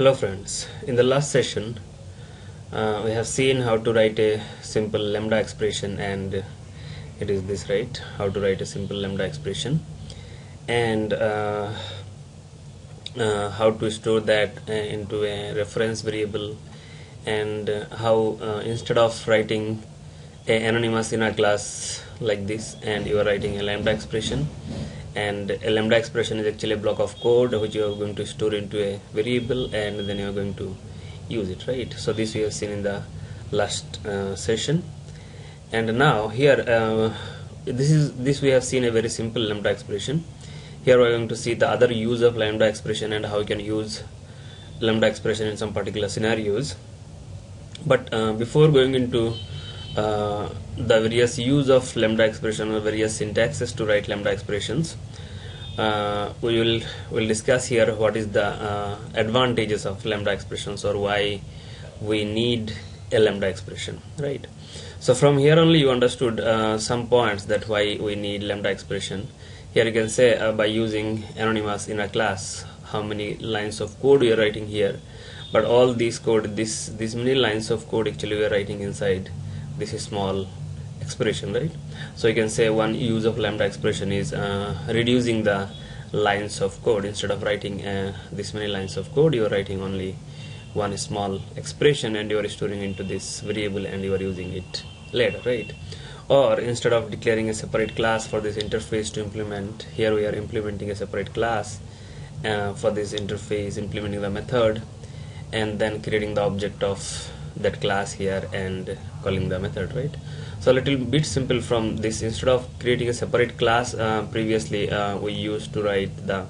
Hello friends, in the last session we have seen how to write a simple lambda expression, and it is this, right? How to write a simple lambda expression, and how to store that into a reference variable, and how instead of writing a anonymous in a class like this, and you are writing a lambda expression, and a lambda expression is actually a block of code which you are going to store into a variable, and then you are going to use it, right? So this we have seen in the last session, and now here this we have seen a very simple lambda expression. Here we are going to see the other use of lambda expression and how you can use lambda expression in some particular scenarios. But before going into the various use of lambda expression or various syntaxes to write lambda expressions, we will discuss here what is the advantages of lambda expressions, or why we need a lambda expression, right? So from here only you understood some points that why we need lambda expression. Here you can say by using anonymous in a class, how many lines of code we are writing here, but all these code, these many lines of code actually we are writing inside this is small expression, right? So you can say one use of lambda expression is reducing the lines of code. Instead of writing this many lines of code, you are writing only one small expression, and you are storing into this variable, and you are using it later, right? Or instead of declaring a separate class for this interface to implement, here we are implementing a separate class for this interface, implementing the method, and then creating the object of that class here and calling the method, right? So a little bit simple from this. Instead of creating a separate class, previously we used to write the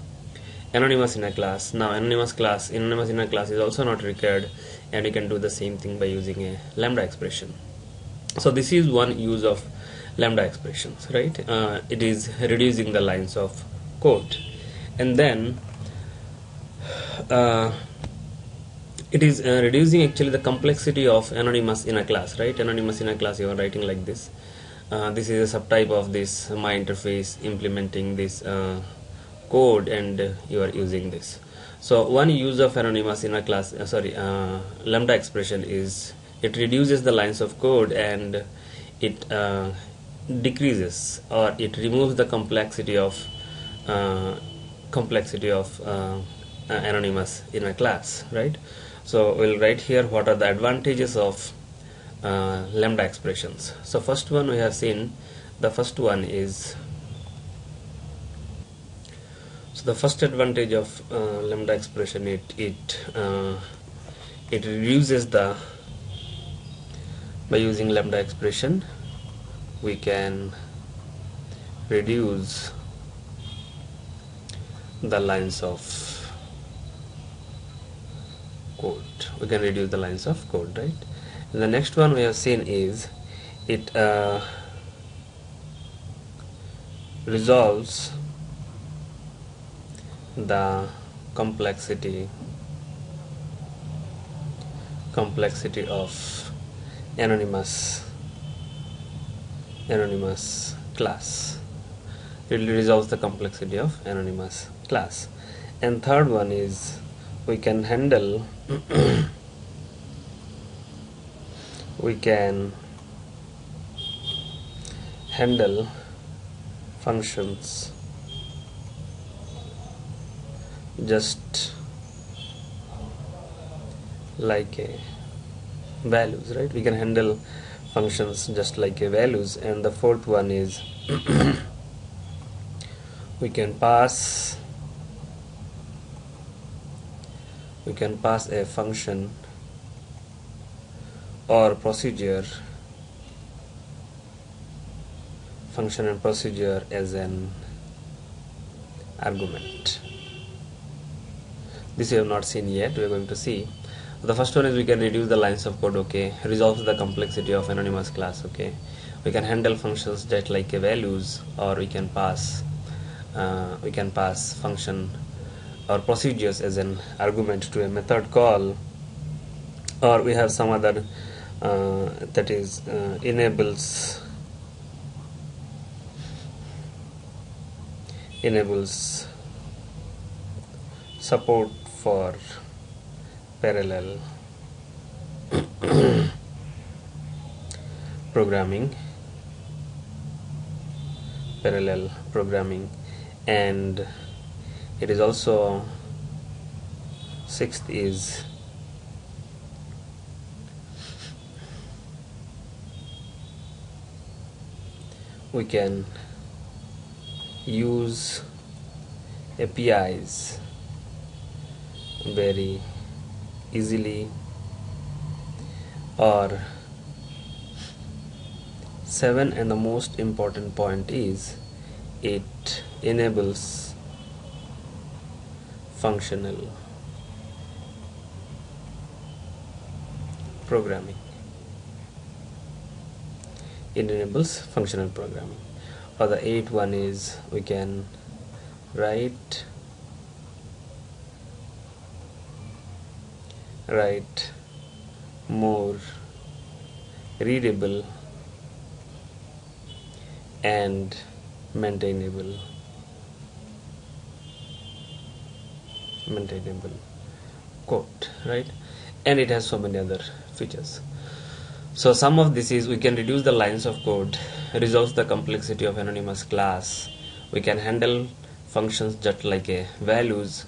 anonymous in a class. Now anonymous in a class is also not required, and you can do the same thing by using a lambda expression. So this is one use of lambda expressions, right? It is reducing the lines of code, and then it is reducing actually the complexity of anonymous in a class, right? Anonymous in a class, you are writing like this. This is a subtype of this my interface implementing this code, and you are using this. So one use of anonymous in a class, lambda expression is it reduces the lines of code, and it decreases, or it removes the complexity of anonymous in a class, right? So we'll write here what are the advantages of lambda expressions. So first one we have seen, the first one is, so the first advantage of lambda expression, it reduces the, by using lambda expression we can reduce the lines of code. We can reduce the lines of code, right? And the next one we have seen is it resolves the complexity of anonymous class. It resolves the complexity of anonymous class. And third one is we can handle functions just like a values, right? We can handle functions just like a values. And the fourth one is we can pass a function or procedure as an argument. This we have not seen yet, we are going to see. The first one is we can reduce the lines of code, okay, resolves the complexity of anonymous class, okay. We can handle functions just like a values, or we can pass function or procedures as an argument to a method call, or we have some other that is enables support for parallel programming, and it is also sixth is we can use APIs very easily, or 7, and the most important point is it enables functional programming. It enables functional programming. Or the 8th one is we can write more readable and maintainable code, right? And it has so many other features. So some of this is we can reduce the lines of code, resolve the complexity of anonymous class, we can handle functions just like a values,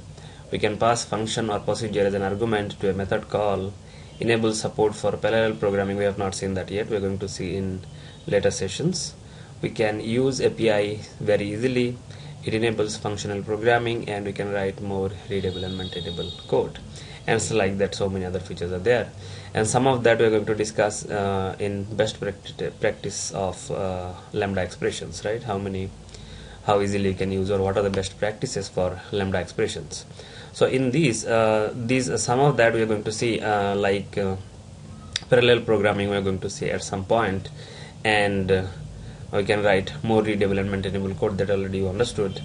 we can pass function or procedure as an argument to a method call, enable support for parallel programming. We have not seen that yet, we are going to see in later sessions. We can use API very easily, it enables functional programming, and we can write more readable and maintainable code, and so like that so many other features are there, and some of that we are going to discuss in best practice of Lambda expressions, right? How easily you can use, or what are the best practices for Lambda expressions. So in these some of that we are going to see, parallel programming we are going to see at some point, and we can write more readable and maintainable code, that already you understood,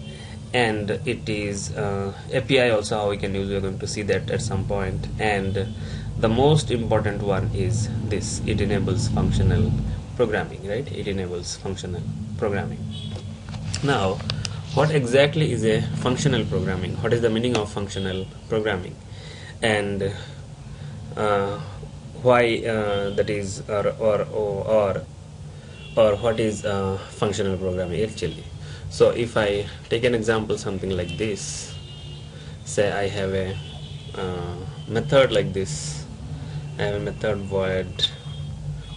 and it is API also how we can use, we are going to see that at some point. And the most important one is this, it enables functional programming, right? It enables functional programming. Now what exactly is a functional programming? What is the meaning of functional programming, and why that is, or what is functional programming actually? So if I take an example something like this, say I have a method like this, I have a method void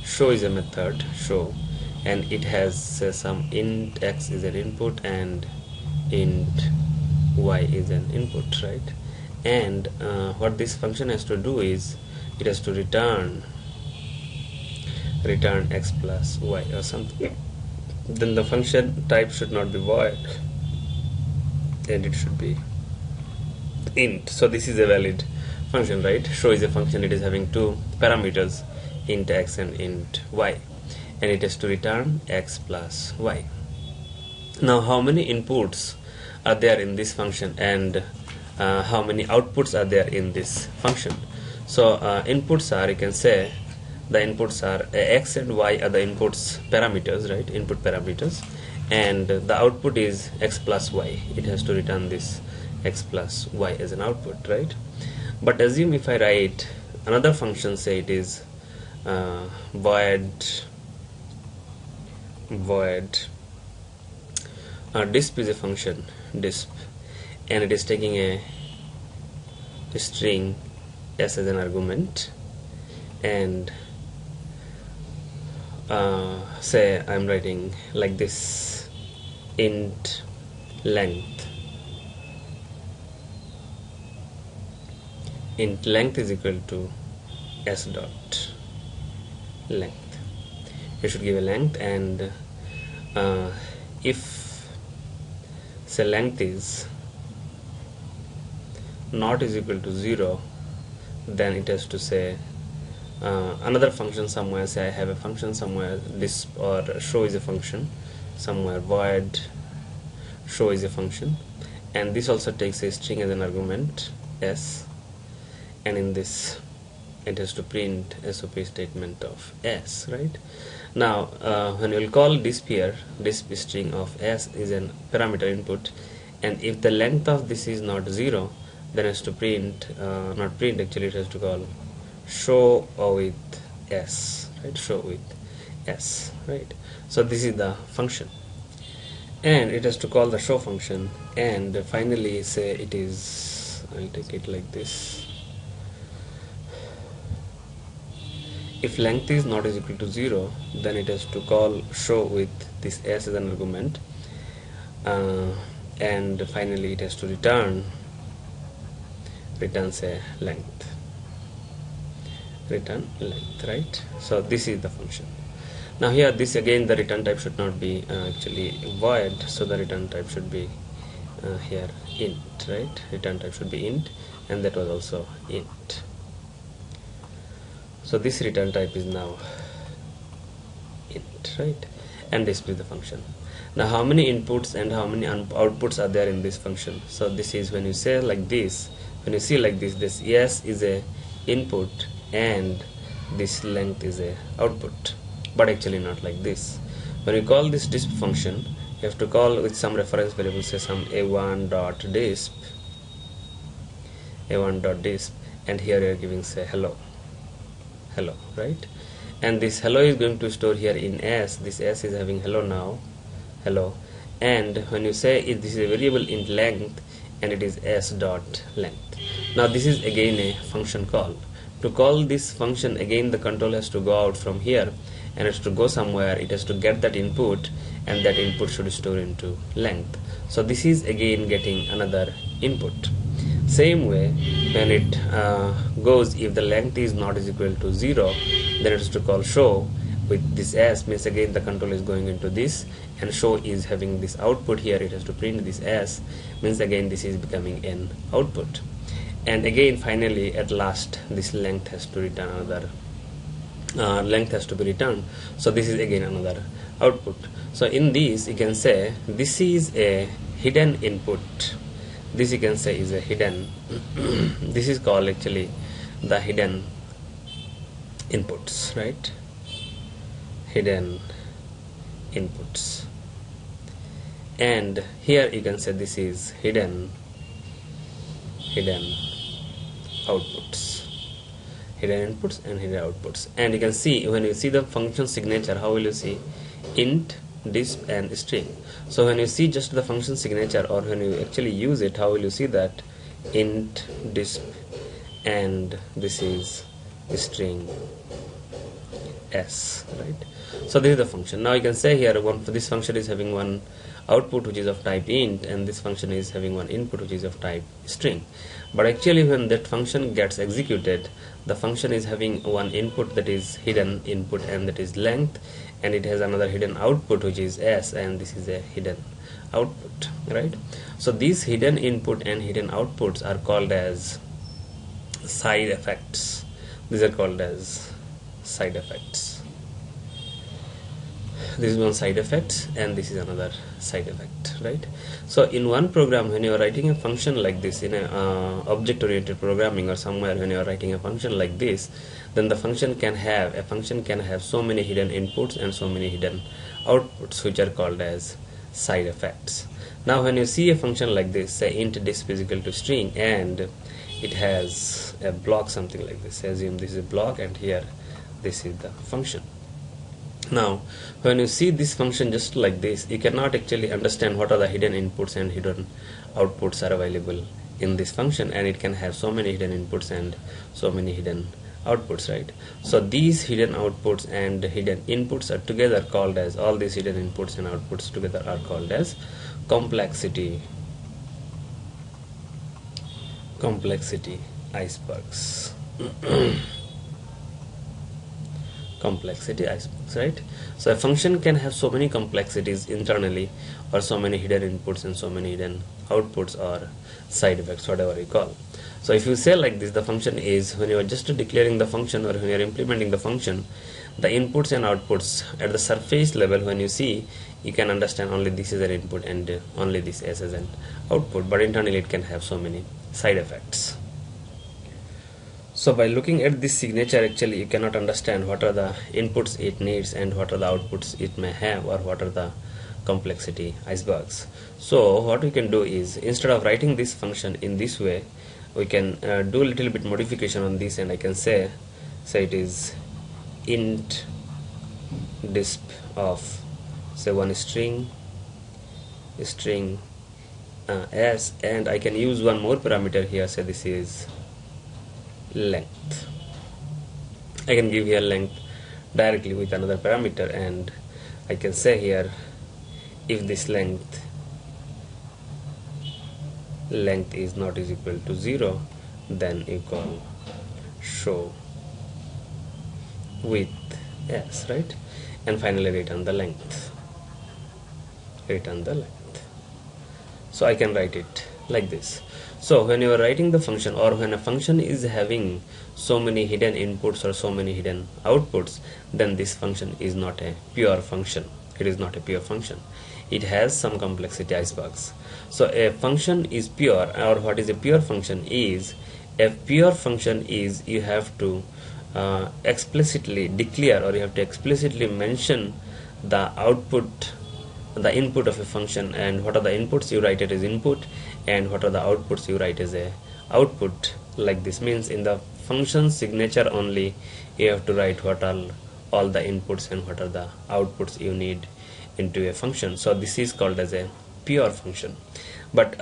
show is a method show, and it has some int x is an input and int y is an input, right? And what this function has to do is it has to return x plus y or something. Then the function type should not be void and it should be int. So this is a valid function, right? Show is a function, it is having two parameters, int x and int y, and it has to return x plus y. Now how many inputs are there in this function, and how many outputs are there in this function? So inputs are, you can say the inputs are x and y are the inputs parameters, right? Input parameters, and the output is x plus y. It has to return this x plus y as an output, right? But assume if I write another function, say it is void disp is a function, disp, and it is taking a string s as an argument, and say I'm writing like this, int length is equal to s dot length. You should give a length, and if say length is not is equal to 0, then it has to say another function somewhere. Say I have a function somewhere, disp or show is a function somewhere, void show is a function, and this also takes a string as an argument s, and in this it has to print SOP statement of s, right? Now when we will call disp here, disp string of s is an parameter input, and if the length of this is not 0, then has to print, not print actually, it has to call show with s, right? Show with s, right? So this is the function, and it has to call the show function, and finally say it is, I'll take it like this: if length is not is equal to 0, then it has to call show with this s as an argument, and finally it has to return say length, return length, right? So this is the function. Now here, this again, the return type should not be actually void, so the return type should be here int, right? Return type should be int, and that was also int. So this return type is now int, right? And this is the function. Now how many inputs and how many outputs are there in this function? So this is when you say like this, when you see like this yes is a input and this length is a output, but actually not like this. When you call this disp function, you have to call with some reference variable, say some a1.disp, and here you are giving say hello, right? And this hello is going to store here in s. This s is having hello now, hello, and when you say this is a variable int length, and it is s dot length. Now this is again a function call. To call this function again, the control has to go out from here and has to go somewhere. It has to get that input, and that input should store into length. So this is again getting another input. Same way, when it goes, if the length is not is equal to 0, then it has to call show with this s, means again the control is going into this, and show is having this output here, it has to print this s, means again this is becoming an output. And again finally at last this length has to return another length has to be returned, so this is again another output. So in this you can say this is a hidden input, this you can say is a hidden this is called actually the hidden inputs, right? Hidden inputs. And here you can say this is hidden outputs, hidden inputs and hidden outputs. And you can see, when you see the function signature, how will you see? Int, disp and string. So when you see just the function signature, or when you actually use it, how will you see that? Int, disp, and this is string s, right? So this is the function. Now you can say here this function is having one output which is of type int, and this function is having one input which is of type string. But actually when that function gets executed, the function is having one input that is hidden input, and that is length, and it has another hidden output which is s, and this is a hidden output, right? So these hidden input and hidden outputs are called as side effects. These are called as side effects. This is one side effect, and this is another side effect, right? So in one program, when you are writing a function like this, in a object-oriented programming or somewhere, when you are writing a function like this, then the function can have so many hidden inputs and so many hidden outputs, which are called as side effects. Now when you see a function like this, say int disp is equal to string, and it has a block something like this, assume this is a block, and here this is the function. Now when you see this function just like this, you cannot actually understand what are the hidden inputs and hidden outputs are available in this function, and it can have so many hidden inputs and so many hidden outputs, right? So these hidden outputs and hidden inputs are together called as, all these hidden inputs and outputs together are called as complexity icebergs. Complexity icebergs, right? So a function can have so many complexities internally, or so many hidden inputs and so many hidden outputs, or side effects, whatever you call. So if you say like this, the function is, when you are just declaring the function or when you are implementing the function, the inputs and outputs at the surface level, when you see, you can understand only this is an input and only this as an output, but internally it can have so many side effects. So by looking at this signature, actually you cannot understand what are the inputs it needs and what are the outputs it may have, or what are the complexity icebergs. So what we can do is, instead of writing this function in this way, we can do a little bit modification on this, and I can say it is int disp of, say, one string s, and I can use one more parameter here. Say this is length. I can give here length directly with another parameter, and I can say here, if this length is not is equal to 0, then you call show with s, right? And finally return the length. So I can write it like this. So when you are writing the function, or when a function is having so many hidden inputs or so many hidden outputs, then this function is not a pure function. It is not a pure function. It has some complexity icebergs. So a function is pure, or what is a pure function is, a pure function is, you have to explicitly declare, or you have to explicitly mention the output, the input of a function, and what are the inputs, you write it as input, and what are the outputs, you write as a output. Like this means in the function signature only you have to write what are all the inputs and what are the outputs you need into a function. So this is called as a pure function. But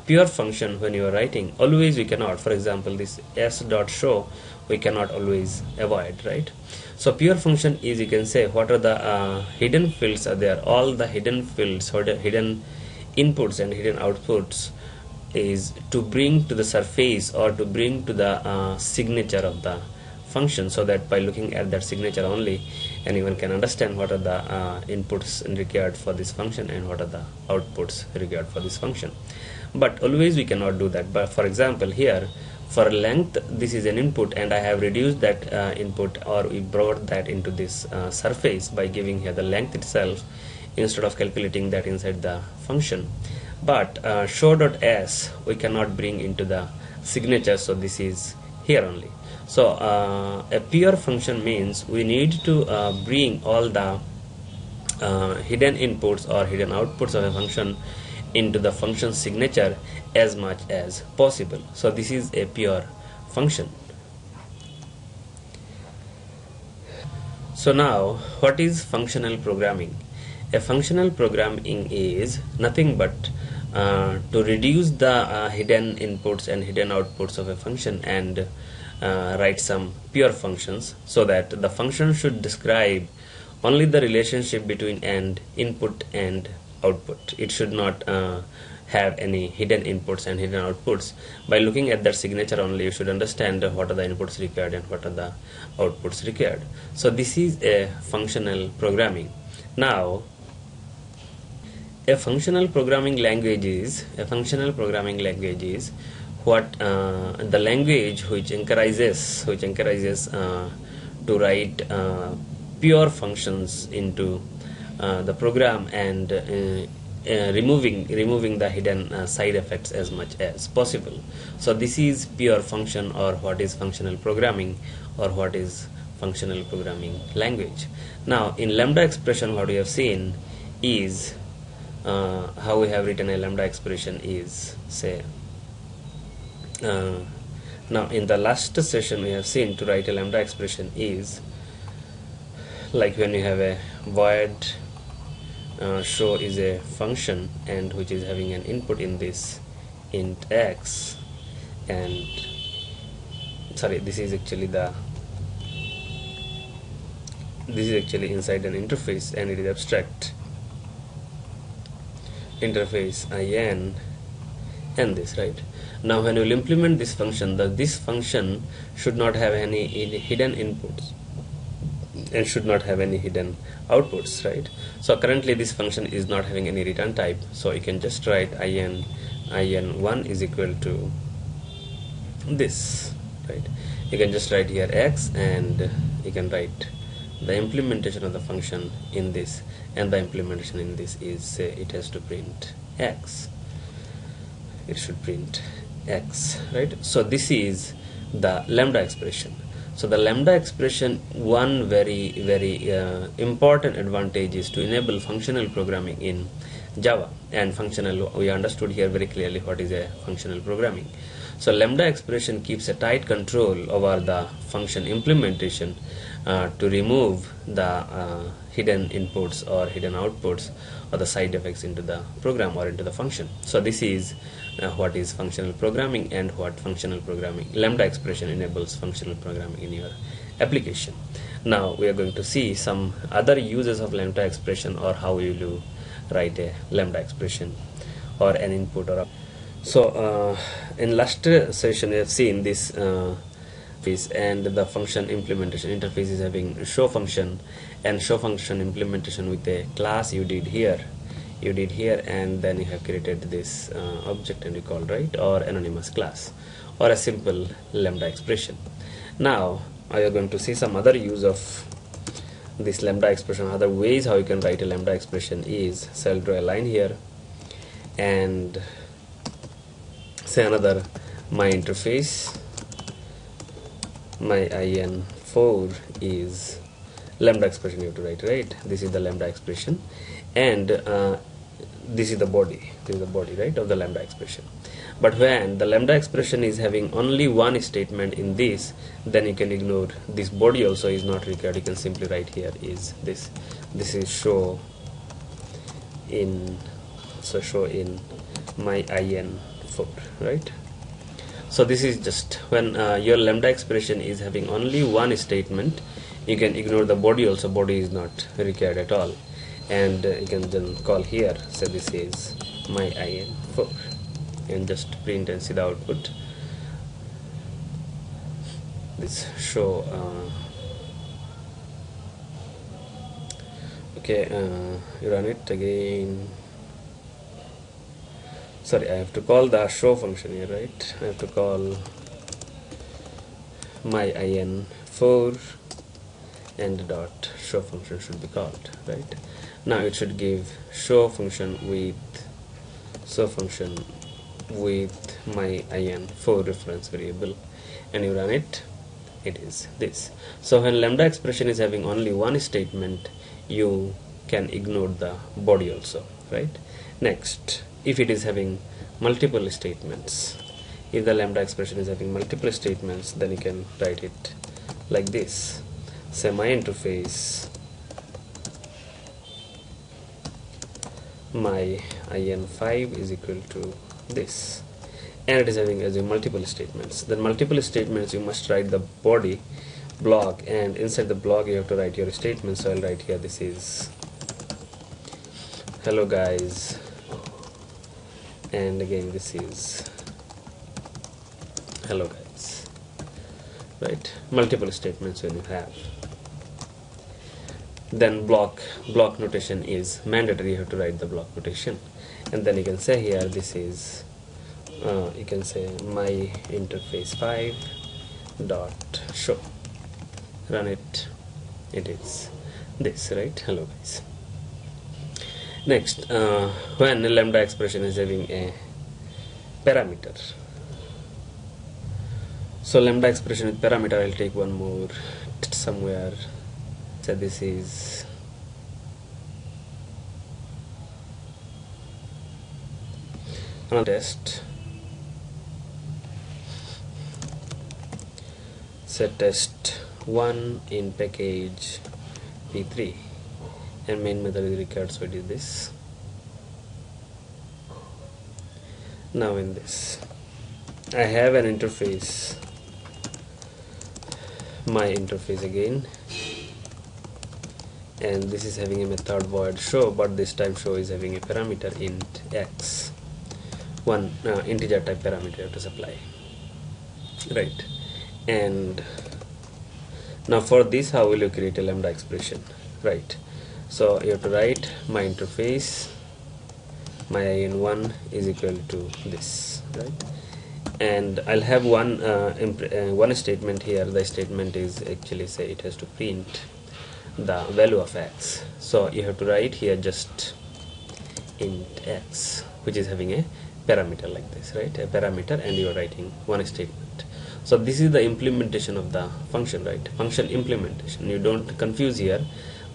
pure function, when you are writing, always we cannot, for example this s.show, we cannot always avoid, right? So pure function is, you can say, what are the hidden fields are there, all the hidden fields or the hidden inputs and hidden outputs is to bring to the surface, or to bring to the signature of the function, so that by looking at that signature only anyone can understand what are the inputs required for this function and what are the outputs required for this function. But always we cannot do that. But for example here, for length, this is an input, and I have reduced that input, or we brought that into this surface by giving here the length itself instead of calculating that inside the function. But show.s we cannot bring into the signature, so this is here only. So a pure function means we need to bring all the hidden inputs or hidden outputs of a function into the function signature as much as possible. So this is a pure function. So now, what is functional programming? A functional programming is nothing but to reduce the hidden inputs and hidden outputs of a function and write some pure functions, so that the function should describe only the relationship between an input and output. It should not have any hidden inputs and hidden outputs. By looking at that signature only, you should understand what are the inputs required and what are the outputs required. So this is a functional programming. Now, a functional programming language is what the language which encourages to write pure functions into the program, and removing the hidden side effects as much as possible. So this is pure function, or what is functional programming, or what is functional programming language. Now in Lambda expression, what we have seen is how we have written a Lambda expression is, say, now in the last session we have seen to write a Lambda expression is like when you have a void show is a function, and which is having an input in this int x, and sorry, this is actually inside an interface, and it is abstract interface in and this, right? Now when you will implement this function, this function should not have any hidden inputs and should not have any hidden outputs, right? So currently this function is not having any return type, so you can just write in1 is equal to this, right? You can just write here x, and you can write the implementation of the function in this, and the implementation in this is, say, it has to print x. It should print x, right? So this is the Lambda expression. So the Lambda expression, one very important advantage is to enable functional programming in Java. And functional, we understood here very clearly what is a functional programming. So Lambda expression keeps a tight control over the function implementation to remove the hidden inputs or hidden outputs or the side effects into the program or into the function. So this is what is functional programming and what functional programming. Lambda expression enables functional programming in your application. Now we are going to see some other uses of Lambda expression, or how you do write a Lambda expression or an input or a. So in last session we have seen this piece, and the function implementation interface is having show function, and show function implementation with a class you did here, and then you have created this object and you called, right, or anonymous class, or a simple Lambda expression. Now I are going to see some other use of this Lambda expression. Other ways how you can write a Lambda expression is, so I'll draw a line here and say another my interface, my in4 is Lambda expression you have to write, right? This is the Lambda expression, and this is the body, right, of the Lambda expression. But when the Lambda expression is having only one statement in this, then you can ignore this body also is not required. You can simply write here is this is show in, so show in my in4, right? So this is just when your Lambda expression is having only one statement, you can ignore the body also. Body is not required at all, and you can then call here, so this is my in4, and just print and see the output. This show okay, you run it again. Sorry, I have to call the show function here, right? I have to call my in4 and dot show function should be called, right? Now it should give show function with my in4 reference variable, and you run it, it is this. So when Lambda expression is having only one statement, you can ignore the body also, right? Next, if it is having multiple statements, if the Lambda expression is having multiple statements, then you can write it like this. Say my interface, my in5 is equal to this, and it is having as a multiple statements. Then multiple statements, you must write the body block, and inside the block you have to write your statement. So I'll write here, this is hello guys, and again this is hello guys, right? Multiple statements when you have. Then block notation is mandatory, you have to write the block notation, and then you can say here this is you can say my interface 5 dot show, run it, it is this, right? Hello guys. Next, when a Lambda expression is having a parameter, so Lambda expression with parameter, I'll take one more somewhere. So this is another test, set test 1 in package p3, and main method is required, so it is this. Now in this I have an interface, my interface again, and this is having a method void show, but this time show is having a parameter int x, one integer type parameter you have to supply, right? And now for this, how will you create a Lambda expression, right? So you have to write my interface, my in1 is equal to this, right? And I'll have one statement here. The statement is actually, say it has to print the value of x. So you have to write here just int x, which is having a parameter like this, right? A parameter, and you are writing one statement. So this is the implementation of the function, right? Function implementation. You don't confuse here.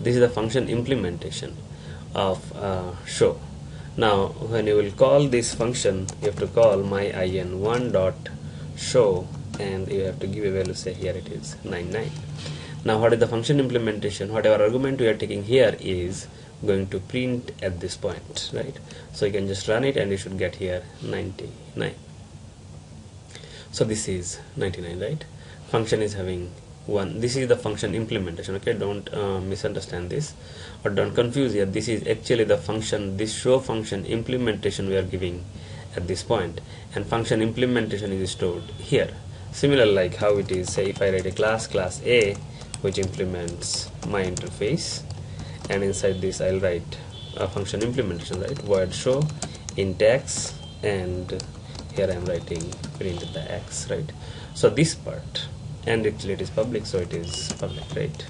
This is the function implementation of show. Now when you will call this function, you have to call my in1 dot show, and you have to give a value, say here it is 99. Now what is the function implementation? Whatever argument we are taking here is going to print at this point, right? So you can just run it and you should get here 99. So this is 99, right? Function is having one. This is the function implementation, okay? Don't misunderstand this or don't confuse here. This is actually the function, this show function implementation we are giving at this point, and function implementation is stored here. Similar like how it is, say if I write a class A which implements my interface, and inside this I'll write a function implementation, right? Void show int x, and here I'm writing print the x, right? So this part, and actually it is public, so it is public, right?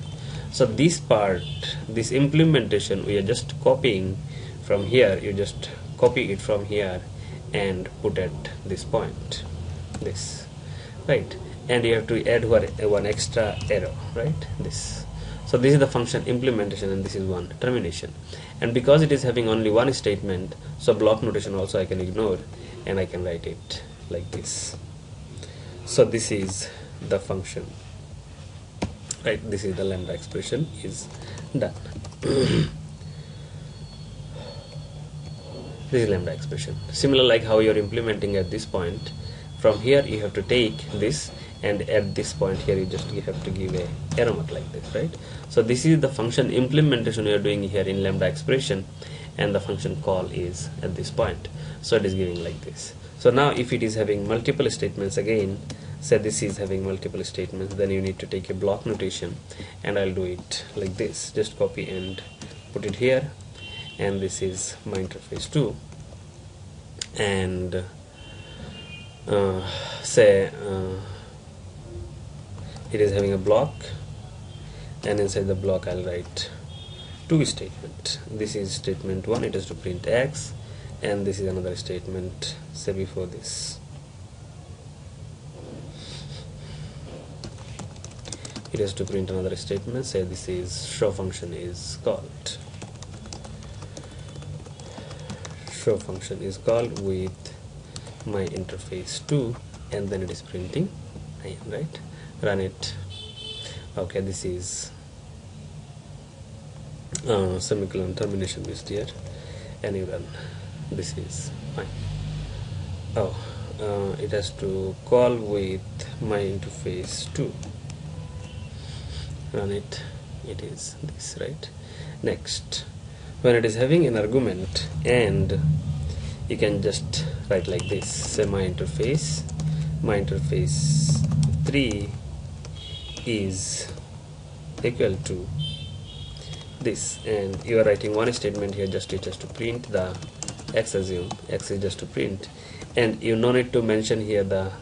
So this part, this implementation, we are just copying from here. You just copy it from here and put at this point, this, right? And you have to add one extra arrow, right? This. So this is the function implementation, and this is one termination. And because it is having only one statement, so block notation also I can ignore, and I can write it like this. So this is the function, right? This is the lambda expression is done. This is lambda expression. Similar like how you're implementing at this point, from here you have to take this, and at this point here you just have to give a arrow mark like this, right? So this is the function implementation we are doing here in lambda expression, and the function call is at this point. So it is giving like this. So now if it is having multiple statements, again say this is having multiple statements, then you need to take a block notation, and I'll do it like this. Just copy and put it here, and this is my interface 2, and say it is having a block, and inside the block I'll write two statements. This is statement 1, it is to print x, and this is another statement, say before this it is to print another statement, say this is show function is called. Show function is called with my interface 2, and then it is printing I am, right? Run it. Okay, this is semicolon termination is here, and you run. This is fine. Oh, it has to call with my interface 2. Run it. It is this, right? Next, when it is having an argument, and you can just write like this, say my interface 3 is equal to this, and you are writing one statement here, just to print the x. Assume x is just to print, and you no need to mention here the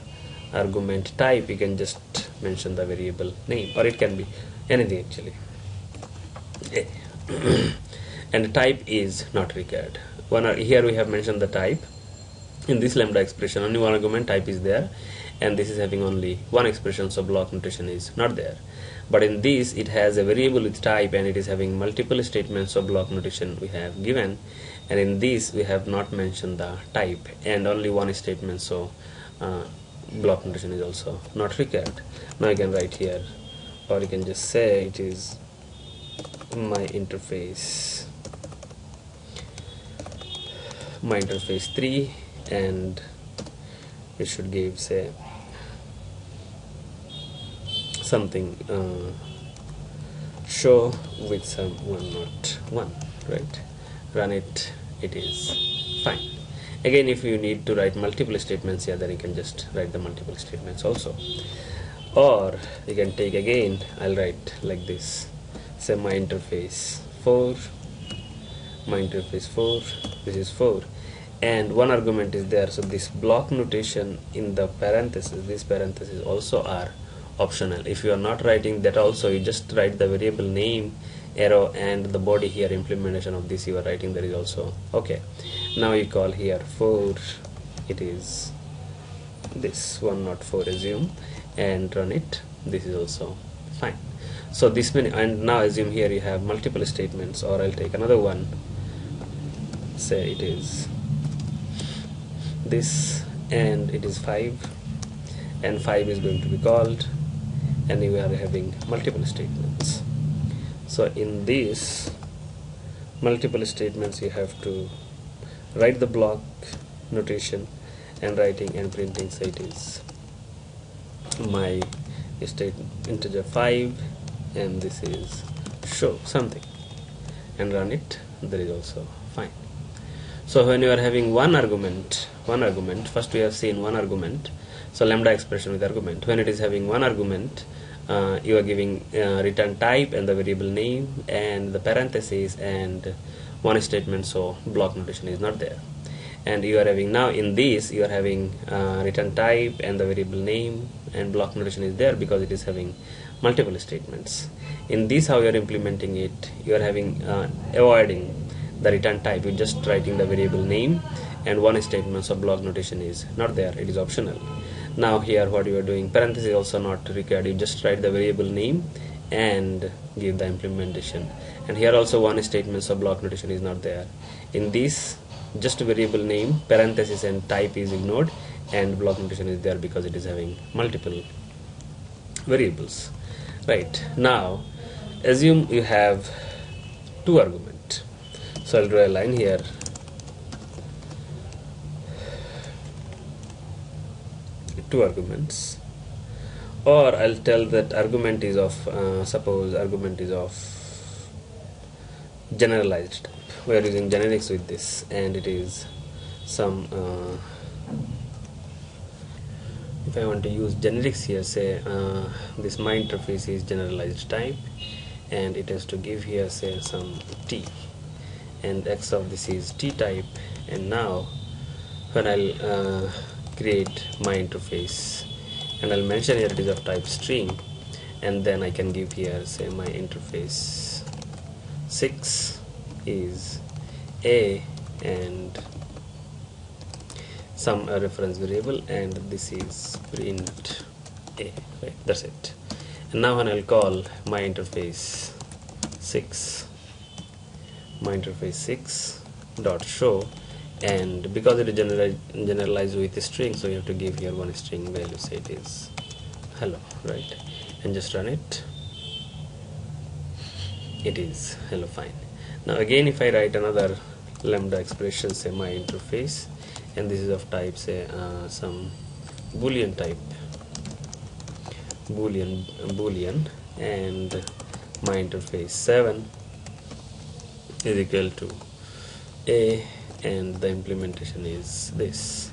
argument type. You can just mention the variable name, or it can be anything actually. And the type is not required. Here we have mentioned the type. In this lambda expression only one argument type is there, and this is having only one expression, so block notation is not there. But in this it has a variable with type, and it is having multiple statements, so block notation we have given. And in this we have not mentioned the type, and only one statement, so block notation is also not required. Now you can write here, or you can just say it is my interface 3, and it should give, say, something show with some 101, right? Run it. It is fine. Again, if you need to write multiple statements here, then you can just write the multiple statements also, or you can take again, I'll write like this, say my interface 4, this is 4, and one argument is there, so this block notation in the parentheses, this parentheses also are optional. If you are not writing that also, you just write the variable name, arrow, and the body here implementation of this you are writing, that is also okay. Now you call here 4, it is this 104 assume, and run it. This is also fine. So this many, and now assume here you have multiple statements, or I'll take another one, say it is this, and it is 5, and 5 is going to be called, and we are having multiple statements. So in these multiple statements you have to write the block notation and writing and printing. So it is my state integer 5, and this is show something, and run it. That is also fine. So when you are having one argument, first we have seen one argument, so lambda expression with argument. When it is having one argument, you are giving return type and the variable name and the parentheses and one statement, so block notation is not there. And you are having now in this you are having return type and the variable name and block notation is there because it is having multiple statements. In this, how you are implementing it, you are having avoiding the return type, you just writing the variable name and one statement, so block notation is not there, it is optional. Now here what you are doing, parenthesis also not required, you just write the variable name and give the implementation. And here also one statement, so block notation is not there. In this, just variable name, parenthesis and type is ignored, and block notation is there because it is having multiple variables. Right, now assume you have two arguments, so I'll draw a line here. Two arguments, or I'll tell that argument is of suppose argument is of generalized type. We are using generics with this, and it is some if I want to use generics here, say this my interface is generalized type, and it has to give here say some t, and x of this is t type. And now when I'll create my interface, and I'll mention here it is of type string, and then I can give here say my interface 6 is a and some reference variable, and this is print a, right? That's it. And now when I'll call my interface 6, my interface 6 dot show, and because it is generalized with a string, so you have to give here one string value, say it is hello, right? And just run it, it is hello, fine. Now again if I write another lambda expression, say my interface, and this is of type say some boolean type, boolean, and my interface 7 is equal to a, and the implementation is this.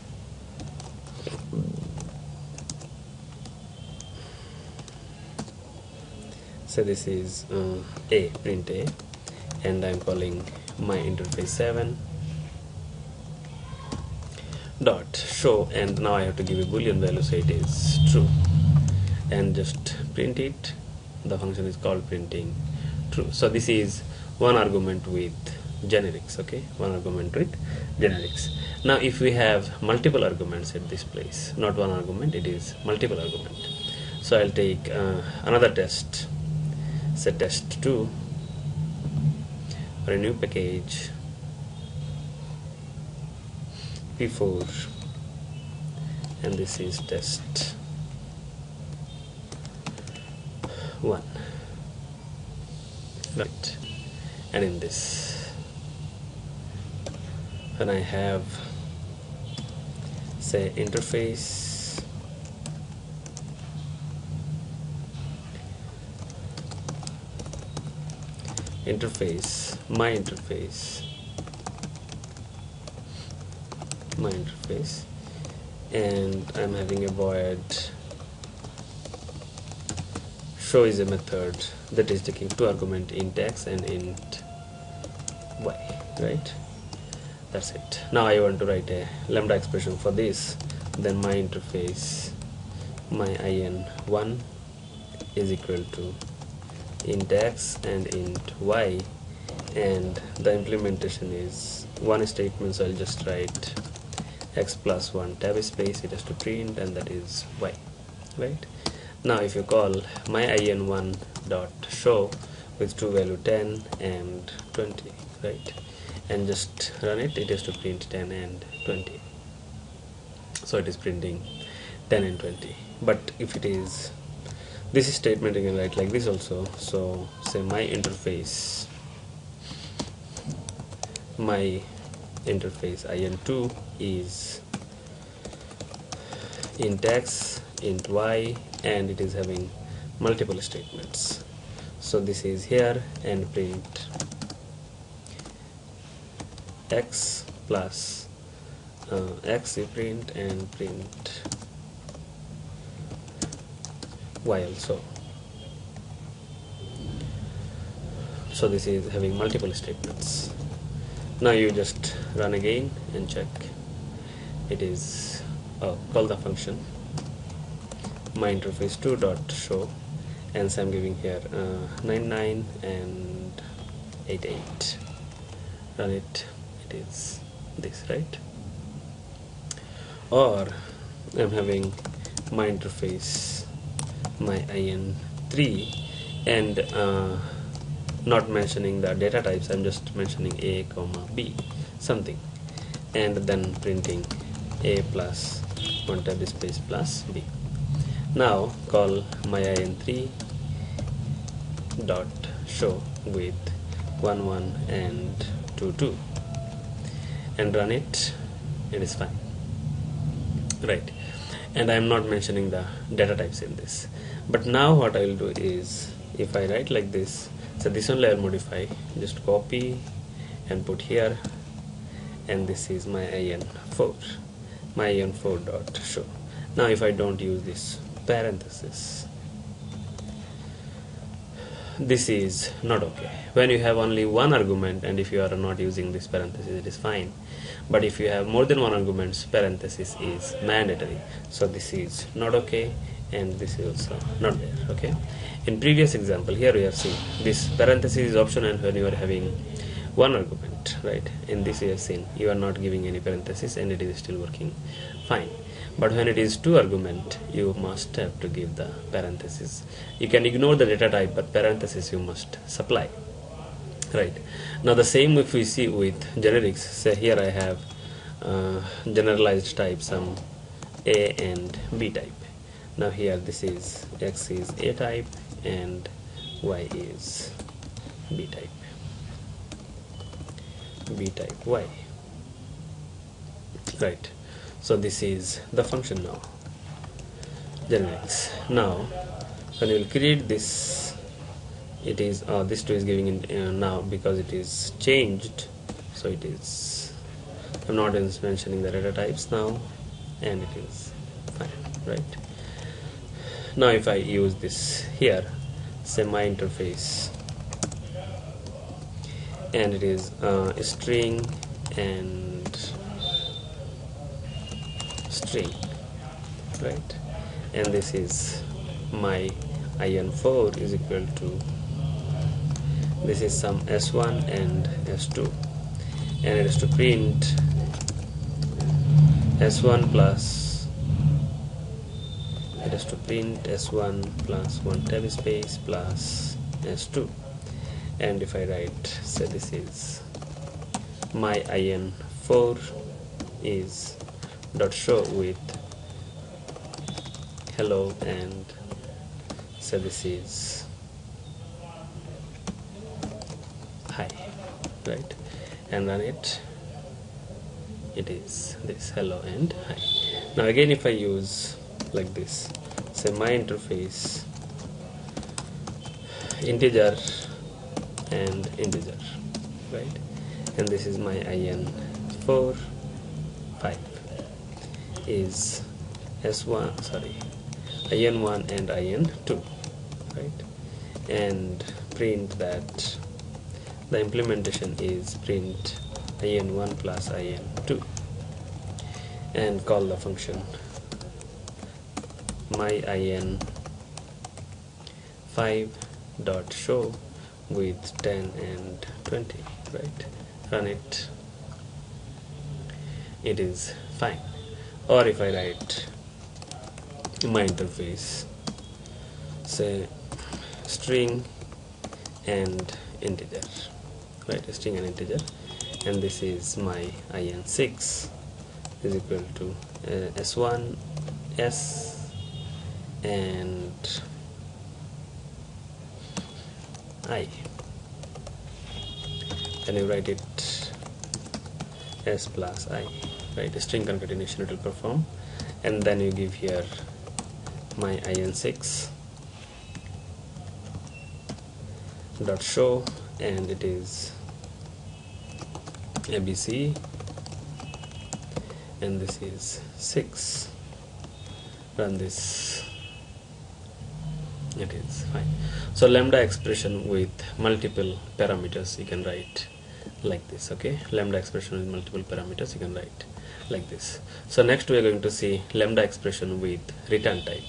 So this is a, print a, and I'm calling my interface 7 dot show, and now I have to give a boolean value, so it is true, and just print it. The function is called printing true. So this is one argument with generics, okay, one argument with generics. Now if we have multiple arguments at this place, not one argument, it is multiple argument, so I'll take another test, say test 2, or a new package p4, and this is test 1, right? And in this, when I have say interface my interface, and I'm having a void show is a method that is taking two arguments, int x and int y, right? That's it. Now I want to write a lambda expression for this. Then my interface, my in1 is equal to int x and int y, and the implementation is one statement, so I'll just write x plus 1 tab space, it has to print, and that is y, right? Now if you call my in1 dot show with true value 10 and 20, right? and just run it, it is to print 10 and 20. So it is printing 10 and 20. But if it is this statement, you can write like this also. So say my interface in2 is int x, int y, and it is having multiple statements. So this is here, and print x plus x, you print, and print y also. So this is having multiple statements. Now you just run again and check. It is call the function my interface 2 dot show, and so I'm giving here 99 and 88. Run it. It is this, right? Or I'm having my interface my in3 and not mentioning the data types. I'm just mentioning a comma b something, and then printing a plus one tab space plus b. Now call my in3 dot show with 1 1 and 2 2 and run it. It is fine, right? And I am not mentioning the data types in this. But now what I will do is, if I write like this, so this only I will modify, just copy and put here, and this is my in4 dot show. Now if I don't use this parenthesis, this is not okay. When you have only one argument, and if you are not using this parenthesis, it is fine. But if you have more than one arguments, parenthesis is mandatory. So this is not okay, and this is also not there. Okay. In previous example, here we are seeing this parenthesis is optional when you are having one argument, right? In this we have seen you are not giving any parenthesis, and it is still working fine. But when it is two argument, you must have to give the parenthesis. You can ignore the data type, but parenthesis you must supply, right? Now the same if we see with generics. Say here I have generalized type, some A and B type. Now here this is X is A type and Y is B type Y, right? So this is the function now, generics. Now when you will create this, it is this 2 is giving in now because it is changed. So it is, I'm not mentioning the data types now, and it is fine, right? Now if I use this here, say my interface, and it is string and string, right? And this is my in4 is equal to, this is some s1 and s2, and it is to print s1 plus, it is to print s1 plus 1 tab space plus s2. And if I write, say this is my in4 is dot show with hello, and say this is hi, right? And run it. It is this hello and hi. Now again if I use like this, say my interface integer and integer, right? And this is my in4 5 is s1, sorry, in1 and in2, right? And print that the implementation is print in1 plus in2, and call the function my in5 dot show with 10 and 20, right? Run it. It is fine. Or if I write my interface, say string and integer, right? String and integer, and this is my in6 is equal to s1 s and I. Then you write it s plus I, right? A string concatenation it will perform, and then you give here my in6 dot show, and it is ABC, and this is 6. Run this, it is fine. So lambda expression with multiple parameters you can write like this. Okay, lambda expression with multiple parameters you can write like this. So next we are going to see lambda expression with return type,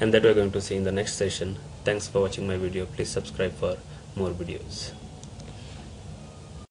and that we are going to see in the next session. Thanks for watching my video. Please subscribe for more videos.